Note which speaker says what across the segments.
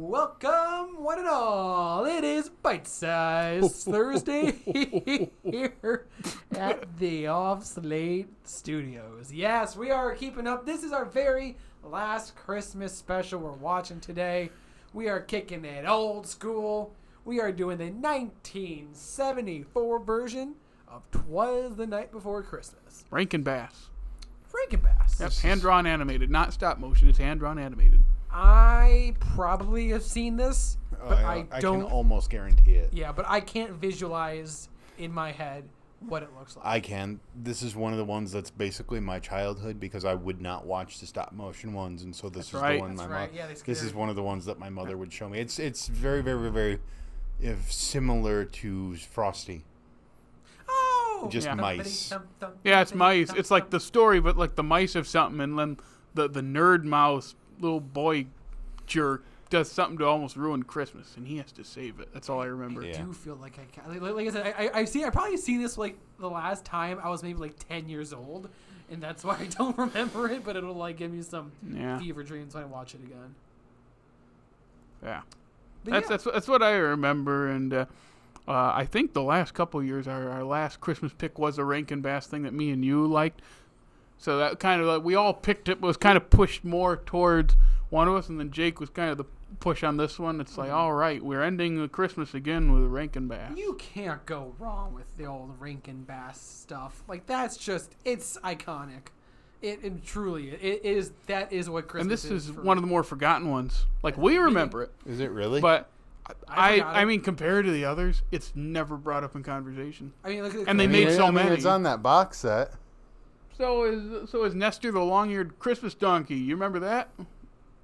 Speaker 1: Welcome, one and all. It is Bite Size Thursday here at the Off Slate Studios. Yes, we are keeping up. This is our very last Christmas special we're watching today. We are kicking it old school. We are doing the 1974 version of Twas the Night Before Christmas.
Speaker 2: Rankin-Bass.
Speaker 1: Rankin-Bass.
Speaker 2: Yep, hand-drawn animated, not stop motion. It's hand-drawn animated.
Speaker 1: I probably have seen this, but I don't.
Speaker 3: I can almost guarantee it.
Speaker 1: Yeah, but I can't visualize in my head what it looks like.
Speaker 3: I can. This is one of the ones that's basically my childhood because I would not watch the stop motion ones, and so this is the one this is one of the ones that my mother would show me. It's very, very, very similar to Frosty.
Speaker 1: Oh,
Speaker 3: just mice.
Speaker 2: Yeah, it's mice. It's like the story, but like the mice have something, and then the nerd mouse little boy jerk does something to almost ruin Christmas, and he has to save it. That's all I remember.
Speaker 1: I do feel like I can. Like I said, I probably seen this like the last time I was maybe like 10 years old, and that's why I don't remember it. But it'll like give me some fever dreams when I watch it again.
Speaker 2: Yeah, that's what I remember, and I think the last couple of years, our last Christmas pick was a Rankin-Bass thing that me and you liked. So that kind of like we all picked it, was kind of pushed more towards one of us, and then Jake was kind of the push on this one. It's like, all right, we're ending the Christmas again with Rankin-Bass.
Speaker 1: You can't go wrong with the old Rankin-Bass stuff. Like that's just, it's iconic. It truly is. That is what Christmas is.
Speaker 2: And this is one of the more forgotten ones. Like we remember it.
Speaker 3: Is it really?
Speaker 2: But I mean, compared to the others, it's never brought up in conversation. I mean, and they made so many.
Speaker 3: It's on that box set.
Speaker 2: So is Nestor the long-eared Christmas donkey. You remember that?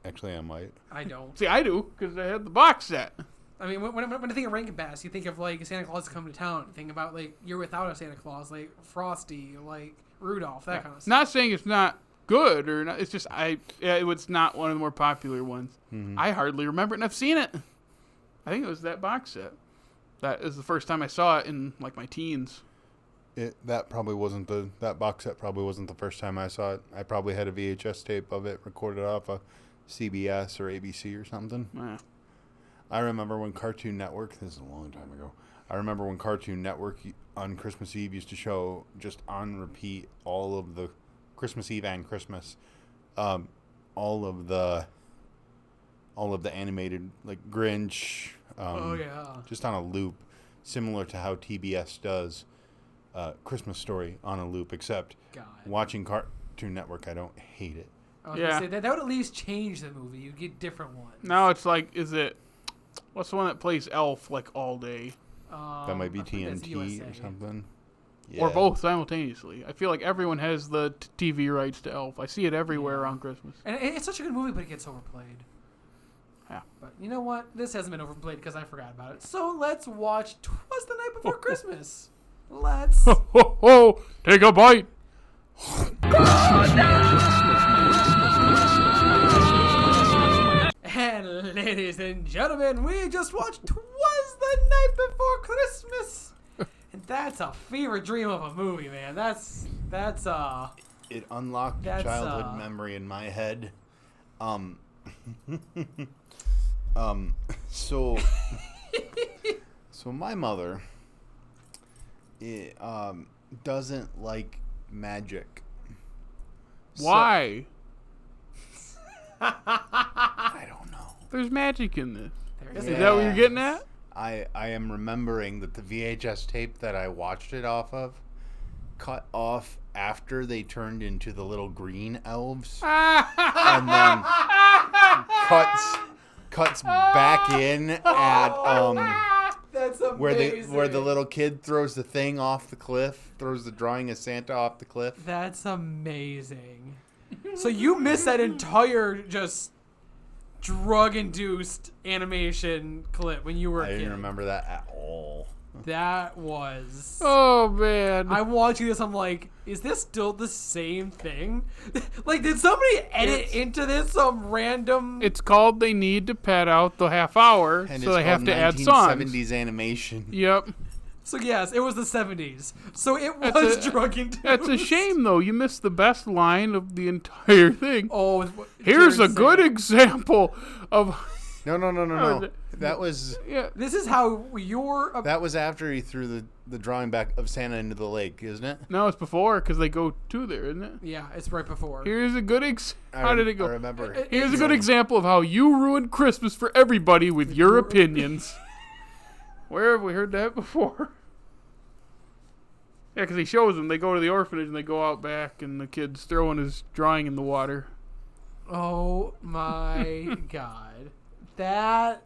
Speaker 3: Actually, I might.
Speaker 1: I don't.
Speaker 2: See, I do, because I had the box set.
Speaker 1: I mean, when I think of Rankin-Bass, you think of, like, Santa Claus is coming to town. You think about, like, You're Without a Santa Claus, like, Frosty, like, Rudolph, that kind of stuff.
Speaker 2: Not saying it's not good, or not, it's just, it was not one of the more popular ones. Mm-hmm. I hardly remember it, and I've seen it. I think it was that box set. That is the first time I saw it in, like, my teens.
Speaker 3: That box set probably wasn't the first time I saw it. I probably had a VHS tape of it recorded off a CBS or ABC or something.
Speaker 2: Yeah.
Speaker 3: I remember when Cartoon Network, this is a long time ago, I remember when Cartoon Network on Christmas Eve used to show just on repeat all of the Christmas Eve and Christmas, all of the animated, like Grinch, just on a loop, similar to how TBS does Christmas Story on a loop, except watching Cartoon Network, I don't hate it.
Speaker 1: I was gonna say, that would at least change the movie. You get different ones.
Speaker 2: No, it's like, what's the one that plays Elf like all day?
Speaker 3: That might be TNT or something. Yeah.
Speaker 2: Or both simultaneously. I feel like everyone has the TV rights to Elf. I see it everywhere around Christmas.
Speaker 1: And it's such a good movie, but it gets overplayed.
Speaker 2: Yeah.
Speaker 1: But you know what? This hasn't been overplayed because I forgot about it. So let's watch Twas the Night Before Christmas. Let's.
Speaker 2: Ho, ho, ho. Take a bite.
Speaker 1: And ladies and gentlemen, we just watched Twas the Night Before Christmas. And that's a fever dream of a movie, man. That's
Speaker 3: It unlocked a childhood memory in my head. So my mother doesn't like magic.
Speaker 2: Why?
Speaker 3: I don't know.
Speaker 2: There's magic in this.
Speaker 1: Is
Speaker 2: that what you're getting at?
Speaker 3: I am remembering that the VHS tape that I watched it off of cut off after they turned into the little green elves. And then cuts back in at
Speaker 1: that's amazing.
Speaker 3: where the little kid throws the thing off the cliff, throws the drawing of Santa off the cliff.
Speaker 1: That's amazing. So you missed that entire just drug-induced animation clip when you were a kid.
Speaker 3: I didn't remember that at all.
Speaker 1: That was...
Speaker 2: Oh, man.
Speaker 1: I'm watching this, I'm like, is this still the same thing? Like, did somebody edit into this some random...
Speaker 2: It's called They Need to Pad Out the Half Hour,
Speaker 3: and
Speaker 2: so they have to add songs.
Speaker 3: 1970s animation.
Speaker 2: Yep.
Speaker 1: So, yes, it was the 70s. So it was drug-induced.
Speaker 2: That's a shame, though. You missed the best line of the entire thing.
Speaker 1: Oh,
Speaker 2: here's a good example of
Speaker 3: No. That was...
Speaker 2: Yeah.
Speaker 1: This is how your...
Speaker 3: That was after he threw the drawing back of Santa into the lake, isn't it?
Speaker 2: No, it's before, because they go to there, isn't it?
Speaker 1: Yeah, it's right before.
Speaker 2: Here's a good... How did it go?
Speaker 3: I remember.
Speaker 2: Here's a good example of how you ruined Christmas for everybody with your opinions. Where have we heard that before? Yeah, because he shows them. They go to the orphanage and they go out back, and the kid's throwing his drawing in the water.
Speaker 1: Oh my God, that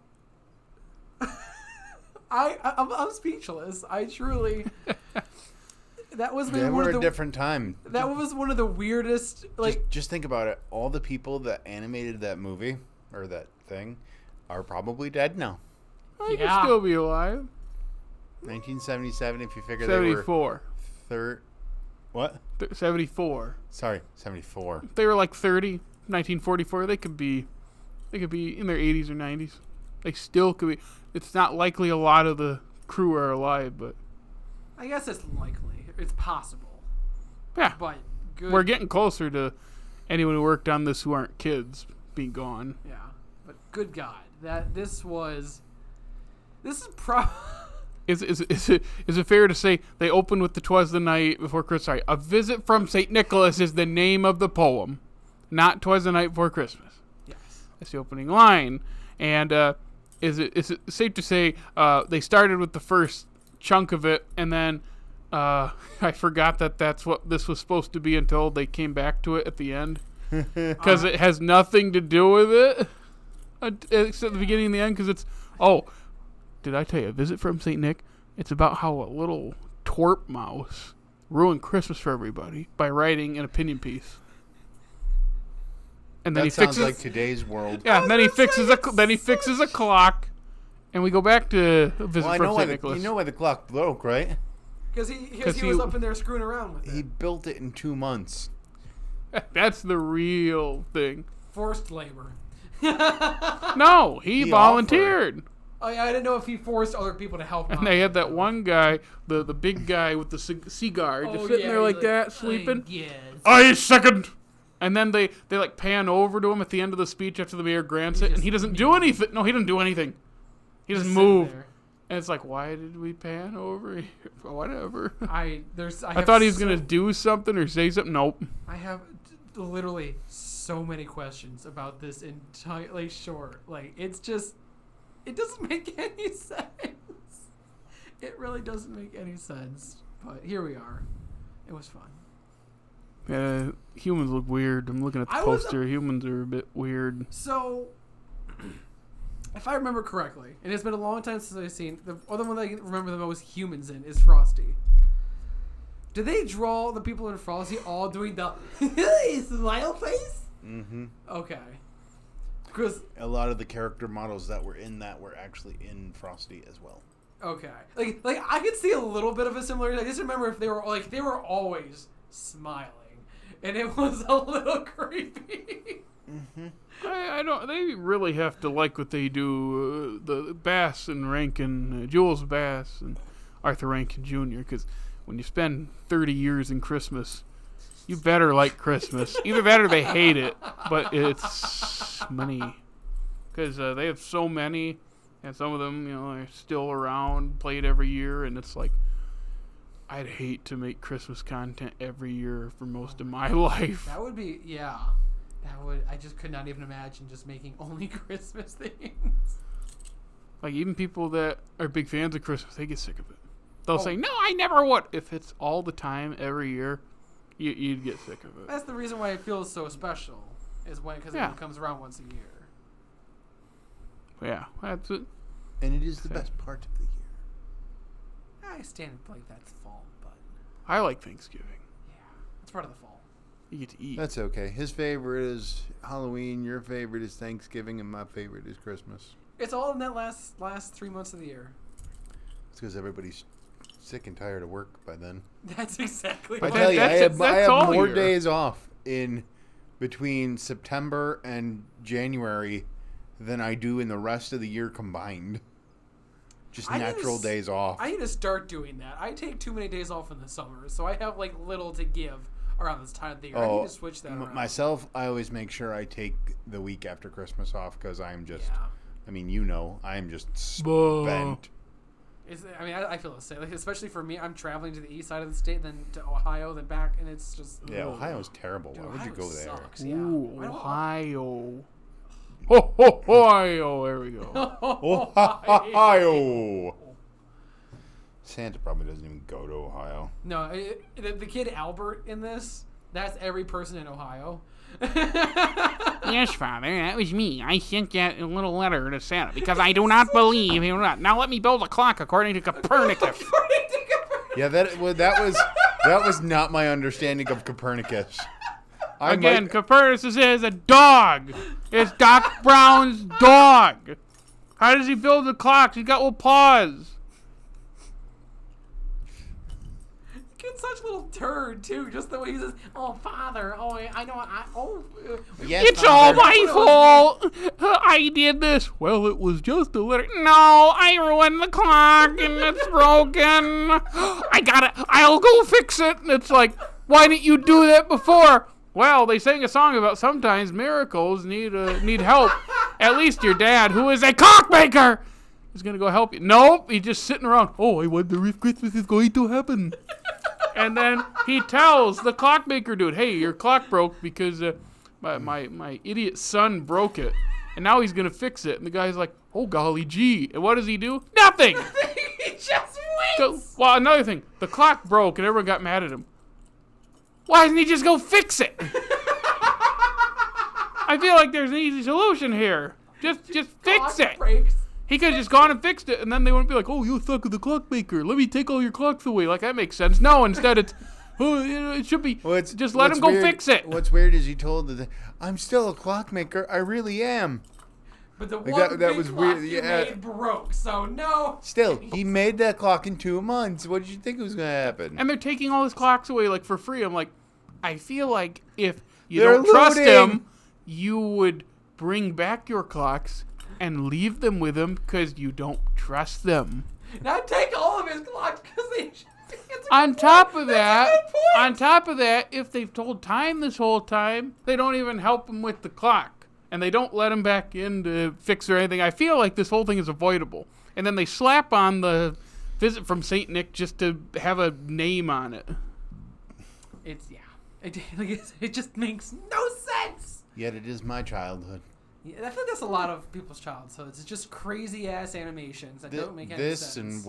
Speaker 1: I'm speechless. I truly. That was maybe
Speaker 3: one of the different time.
Speaker 1: That was one of the weirdest. Like,
Speaker 3: just think about it. All the people that animated that movie or that thing are probably dead now.
Speaker 2: I could still be alive.
Speaker 3: 1977, if you figure
Speaker 2: 74.
Speaker 3: They were what?
Speaker 2: 74.
Speaker 3: Sorry, 74.
Speaker 2: They were like 30, 1944. They could be in their 80s or 90s. They still could be. It's not likely a lot of the crew are alive, but
Speaker 1: I guess it's likely. It's possible.
Speaker 2: Yeah.
Speaker 1: But good.
Speaker 2: We're getting closer to anyone who worked on this who aren't kids being gone.
Speaker 1: Yeah. But good God, this is
Speaker 2: Is it fair to say they open with the "Twas the Night Before Christmas"? Sorry, "A Visit from St. Nicholas" is the name of the poem, not "Twas the Night Before Christmas."
Speaker 1: Yes,
Speaker 2: that's the opening line. And is it safe to say they started with the first chunk of it, and then I forgot that's what this was supposed to be until they came back to it at the end, because it has nothing to do with it except the beginning and the end. Because it's did I tell you, "A Visit from St. Nick"? It's about how a little twerp mouse ruined Christmas for everybody by writing an opinion piece. And then
Speaker 3: that sounds like today's world.
Speaker 2: Yeah, and then he fixes a clock, and we go back to "A Visit from St. Nicholas."
Speaker 3: You know why the clock broke, right?
Speaker 1: Because he was up in there screwing around with it.
Speaker 3: He built it in 2 months.
Speaker 2: That's the real thing.
Speaker 1: Forced labor.
Speaker 2: No, he volunteered.
Speaker 1: Offered. I didn't know if he forced other people to help him.
Speaker 2: And they had that one guy, the big guy with the cigar, just sitting there like that, sleeping.
Speaker 1: Yes.
Speaker 2: I second. And then they like pan over to him at the end of the speech after the mayor grants it, and he doesn't do anything. No, he doesn't do anything. He doesn't move. And it's like, why did we pan over here? Whatever. I thought he was gonna do something or say something. Nope.
Speaker 1: I have literally so many questions about this entirely short. Like, it's just. It doesn't make any sense. It really doesn't make any sense. But here we are. It was fun.
Speaker 2: Yeah, humans look weird. I'm looking at the poster. Humans are a bit weird.
Speaker 1: So, if I remember correctly, and it's been a long time since I've seen, the other one that I remember the most humans in is Frosty. Did they draw the people in Frosty all doing the smile face?
Speaker 3: Mm-hmm.
Speaker 1: Okay. Because
Speaker 3: a lot of the character models that were in that were actually in Frosty as well.
Speaker 1: Okay, like I could see a little bit of a similarity. I just remember if they were always smiling, and it was a little creepy.
Speaker 3: Mm-hmm.
Speaker 2: I don't. They really have to like what they do. The Bass and Rankin, Jules Bass and Arthur Rankin Jr. Because when you spend 30 years in Christmas, you better like Christmas. Either that or they hate it. But it's money. Because they have so many, and some of them, are still around, played every year, and it's like, I'd hate to make Christmas content every year for most of my life.
Speaker 1: That would be, yeah. I just could not even imagine just making only Christmas things.
Speaker 2: Like, even people that are big fans of Christmas, they get sick of it. They'll say, no, I never would. If it's all the time, every year, you'd get sick of it.
Speaker 1: That's the reason why it feels so special, is because it comes around once a year.
Speaker 2: Yeah, that's it.
Speaker 3: And it is the best part of the year.
Speaker 1: I stand like that's fall, but
Speaker 2: I like Thanksgiving.
Speaker 1: Yeah, it's part of the fall.
Speaker 2: You get to eat.
Speaker 3: That's okay. His favorite is Halloween, your favorite is Thanksgiving, and my favorite is Christmas.
Speaker 1: It's all in that last 3 months of the year.
Speaker 3: It's because everybody's sick and tired of work by then.
Speaker 1: That's exactly
Speaker 3: I tell you, I have more days off in between September and January than I do in the rest of the year combined. Just natural days off.
Speaker 1: I need to start doing that. I take too many days off in the summer, so I have little to give around this time of the year. I need to switch that around.
Speaker 3: Myself, I always make sure I take the week after Christmas off because I'm I mean, I'm just spent.
Speaker 1: I feel the same. Like, especially for me, I'm traveling to the east side of the state, then to Ohio, then back, and it's just...
Speaker 3: Yeah, Ohio's terrible. Why would you go there?
Speaker 1: Sucks, yeah.
Speaker 2: Ooh, Ohio. Ohio, there we go.
Speaker 3: Ohio. Santa probably doesn't even go to Ohio.
Speaker 1: No, the kid Albert in this, that's every person in Ohio.
Speaker 2: Yes, Father, that was me. I sent that little letter to Santa because I do not believe he will not. Now let me build a clock according to Copernicus.
Speaker 3: Yeah, that was not my understanding of Copernicus.
Speaker 2: Copernicus is a dog. It's Doc Brown's dog. How does he build the clocks? He's got little paws.
Speaker 1: Kid's such a little turd too. Just the way he says, "Oh, Father, I know,
Speaker 3: yes,
Speaker 2: it's
Speaker 3: Father.
Speaker 2: all my fault. I did this." Well, it was just a letter. No, I ruined the clock and it's broken. I got it. I'll go fix it. And it's like, why didn't you do that before? Well, they sang a song about sometimes miracles need help. At least your dad, who is a clockmaker, is going to go help you. Nope, he's just sitting around. Oh, I wonder if Christmas is going to happen. And then he tells the clockmaker dude, hey, your clock broke because my idiot son broke it. And now he's going to fix it. And the guy's like, oh, golly gee. And what does he do? Nothing.
Speaker 1: He just waits.
Speaker 2: Well, another thing. The clock broke and everyone got mad at him. Why doesn't he just go fix it? I feel like there's an easy solution here. Just fix it.
Speaker 1: Breaks.
Speaker 2: He could have just gone and fixed it, and then they wouldn't be like, oh, you suck with the clockmaker. Let me take all your clocks away. Like, that makes sense. No, instead it's, it should be, just let him go fix it.
Speaker 3: What's weird is he told I'm still a clockmaker. I really am.
Speaker 1: But the one
Speaker 3: that was weird.
Speaker 1: You made broke, so no.
Speaker 3: Still, he made that clock in 2 months. What did you think was going to happen?
Speaker 2: And they're taking all his clocks away, like, for free. I'm like, I feel like if you don't trust him, you would bring back your clocks and leave them with him because you don't trust them.
Speaker 1: Now take all of his clocks because they...
Speaker 2: On top of that, if they've told time this whole time, they don't even help him with the clock. And they don't let him back in to fix or anything. I feel like this whole thing is avoidable. And then they slap on the visit from St. Nick just to have a name on it.
Speaker 1: It just makes no sense.
Speaker 3: Yet it is my childhood.
Speaker 1: Yeah, I feel like that's a lot of people's childhoods. It's just crazy ass animations that don't make any sense.
Speaker 3: This and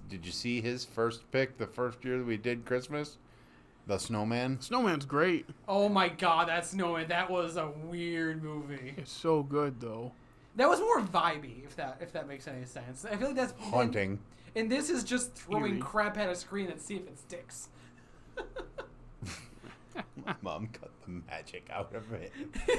Speaker 3: did you see his first pick the first year that we did Christmas? The Snowman?
Speaker 2: Snowman's great.
Speaker 1: Oh my god, that Snowman. That was a weird movie.
Speaker 2: It's so good though.
Speaker 1: That was more vibey, if that makes any sense. I feel like that's
Speaker 3: haunting.
Speaker 1: And this is just throwing crap at a screen and see if it sticks.
Speaker 3: My mom cut the magic out of it.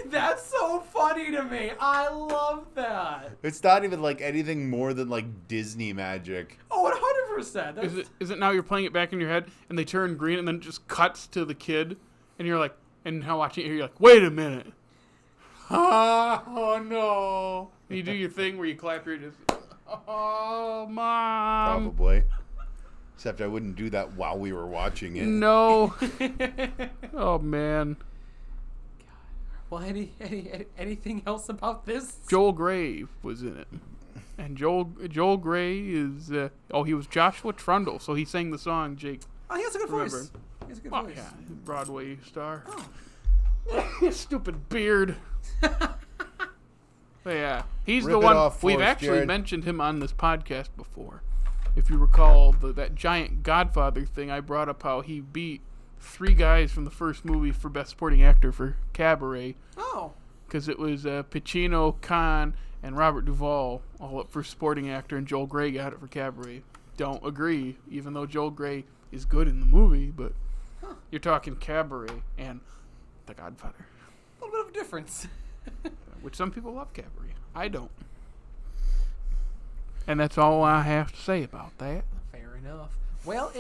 Speaker 1: That's so funny to me. I love that.
Speaker 3: It's not even like anything more than like Disney magic.
Speaker 1: Oh, 100%.
Speaker 2: Is it now you're playing it back in your head and they turn green and then it just cuts to the kid and you're like, and now watching it here, you're like, wait a minute. Oh no. And you do your thing where you clap your just, oh, Mom.
Speaker 3: Probably. Except I wouldn't do that while we were watching it.
Speaker 2: No. Oh, man.
Speaker 1: Well, anything else about this?
Speaker 2: Joel Grey was in it. And Joel Grey is... he was Joshua Trundle, so he sang the song, Jake.
Speaker 1: Oh, he has a good voice. He has a good voice.
Speaker 2: Yeah, Broadway star. Oh. Stupid beard. But yeah, he's the one... We've actually mentioned him on this podcast before. If you recall that giant Godfather thing, I brought up how he beat 3 guys from the first movie for Best Supporting Actor for Cabaret.
Speaker 1: Oh.
Speaker 2: Because it was Pacino, Caan, and Robert Duvall all up for Supporting Actor, and Joel Grey got it for Cabaret. Don't agree, even though Joel Grey is good in the movie, but you're talking Cabaret and The Godfather.
Speaker 1: A little bit of a difference.
Speaker 2: Which some people love Cabaret. I don't. And that's all I have to say about that.
Speaker 1: Fair enough. Well,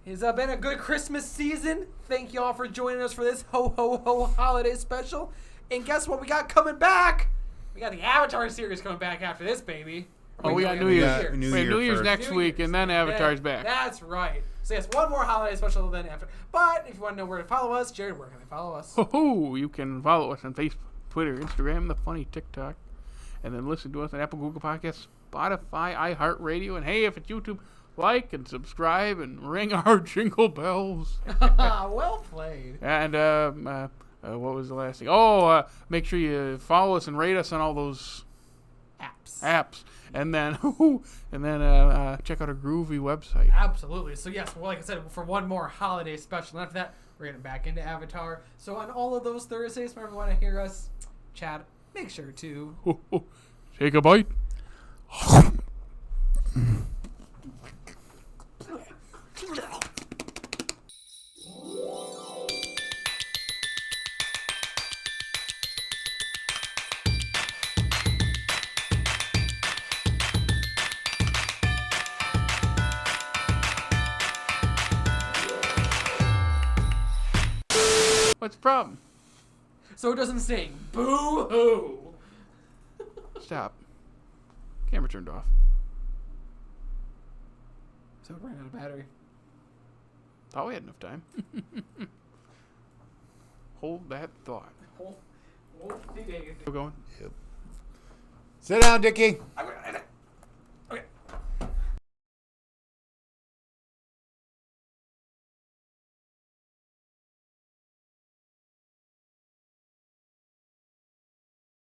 Speaker 1: it's been a good Christmas season. Thank you all for joining us for this ho holiday special. And guess what we got coming back? We got the Avatar series coming back after this, baby.
Speaker 2: We got New Year's. New Year's next week, and then Avatar's back.
Speaker 1: That's right. So yes, one more holiday special then after. But if you want to know where to follow us, Jared, where can they follow us?
Speaker 2: You can follow us on Facebook, Twitter, Instagram, the funny TikTok. and then listen to us on Apple, Google Podcasts, Spotify, iHeartRadio, and hey, if it's YouTube, like and subscribe and ring our jingle bells.
Speaker 1: Well played.
Speaker 2: And what was the last thing? Make sure you follow us and rate us on all those apps. And then check out our groovy website.
Speaker 1: Absolutely. So yes, well, like I said, for one more holiday special. And after that, we're getting back into Avatar. So on all of those Thursdays, whenever you want to hear us chat, make sure to
Speaker 2: take a bite. What's the problem?
Speaker 1: So it doesn't sing. Boo-hoo.
Speaker 2: Stop. Camera turned off.
Speaker 1: So it ran out of battery.
Speaker 2: Thought we had enough time. Hold that thought.
Speaker 1: Hold the day.
Speaker 2: Still going?
Speaker 3: Yep. Sit down, Dickie.